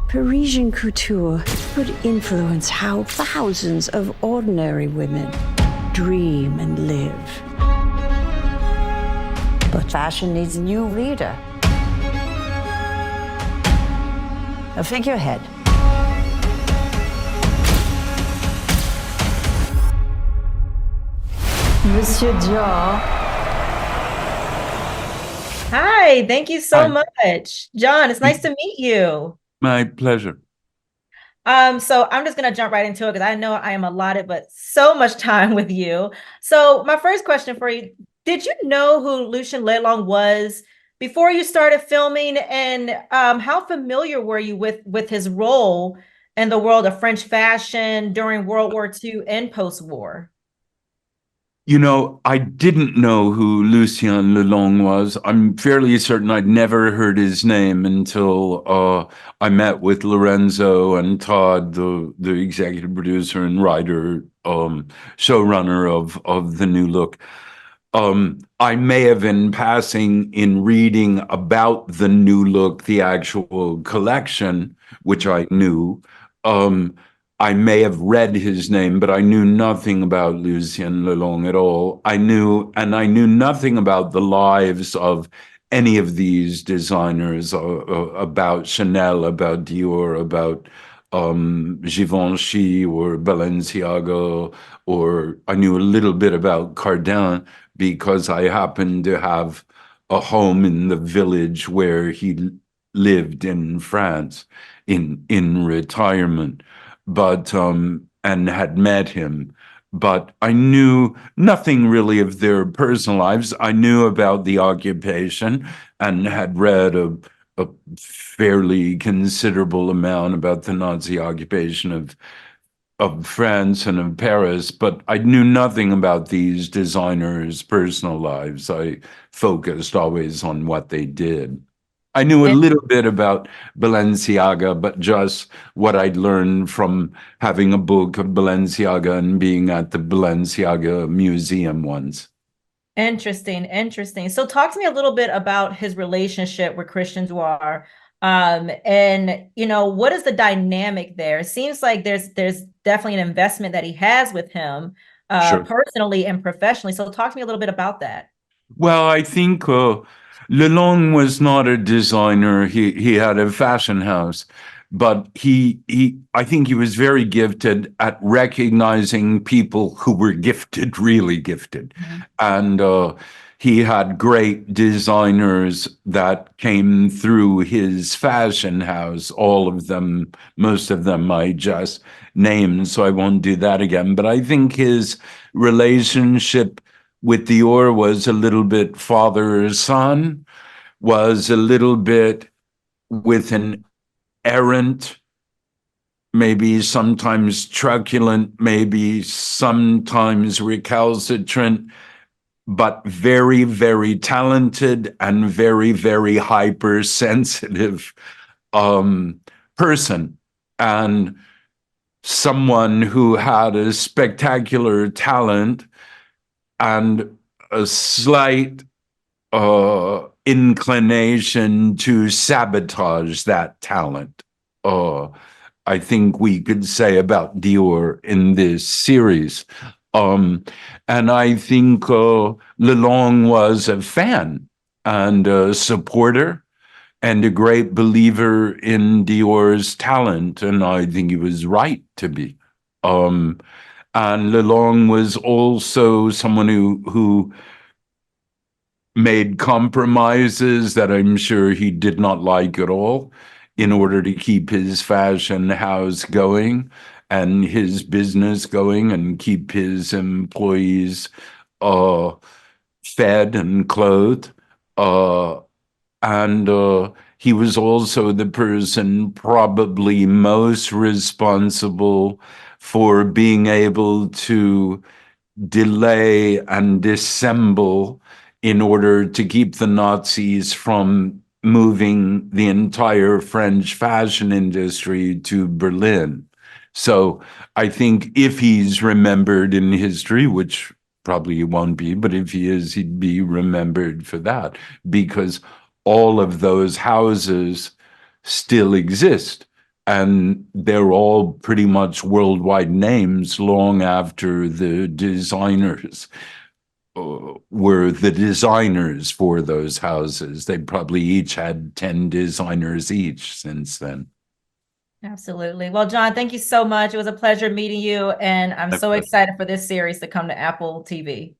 Parisian couture would influence how thousands of ordinary women dream and live. But fashion needs a new leader, a figurehead. Monsieur Dior. Hi, thank you so Hi, much. John, it's nice to meet you. my pleasure. So I'm just gonna jump right into it because I know I am allotted, but so much time with you. So my first question for you, did you know who Lucien Lelong was before you started filming? And how familiar were you with his role in the world of French fashion during World War II and post-war? You know, I didn't know who Lucien Lelong was. I'm fairly certain I'd never heard his name until I met with Lorenzo and Todd, the executive producer and writer, showrunner of the new look. I may have in passing in reading about the new look, the actual collection, which I knew. Um, I may have read his name, but I knew nothing about Lucien Lelong at all. I knew nothing about the lives of any of these designers, about Chanel, about Dior, about Givenchy or Balenciaga, or I knew a little bit about Cardin because I happened to have a home in the village where he lived in France in retirement, but and had met him. But I knew nothing really of their personal lives. I knew about the occupation and had read a fairly considerable amount about the Nazi occupation of France and of Paris, but I knew nothing about these designers' personal lives. I focused always on what they did. I knew a little bit about Balenciaga, but just what I'd learned from having a book of Balenciaga and being at the Balenciaga Museum once. Interesting, interesting. So talk to me a little bit about his relationship with Christian Dior. And what is the dynamic there? It seems like there's definitely an investment that he has with him, Sure. personally and professionally. So talk to me a little bit about that. Well, I think Lelong was not a designer. He had a fashion house, but he I think he was very gifted at recognizing people who were gifted, really gifted, Mhm. and he had great designers that came through his fashion house. All of them, most of them, I just named, so I won't do that again. But I think his relationship with Dior was a little bit father son, was a little bit with an errant, maybe sometimes truculent, maybe sometimes recalcitrant, but very, very talented and very, very hypersensitive person. And someone who had a spectacular talent and a slight inclination to sabotage that talent. Uh, I think we could say about Dior in this series. Um, and I think Lelong was a fan and a supporter and a great believer in Dior's talent, and I think he was right to be. Um, and Lelong was also someone who made compromises that I'm sure he did not like at all in order to keep his fashion house going and his business going and keep his employees uh, fed and clothed. Uh, and he was also the person probably most responsible for being able to delay and dissemble in order to keep the Nazis from moving the entire French fashion industry to Berlin. So I think if he's remembered in history, which probably he won't be, but if he is, he'd be remembered for that because all of those houses still exist. And they're all pretty much worldwide names long after the designers were the designers for those houses. They probably each had 10 designers each since then. Absolutely. Well, John, thank you so much. It was a pleasure meeting you, and I'm so excited for this series to come to Apple TV.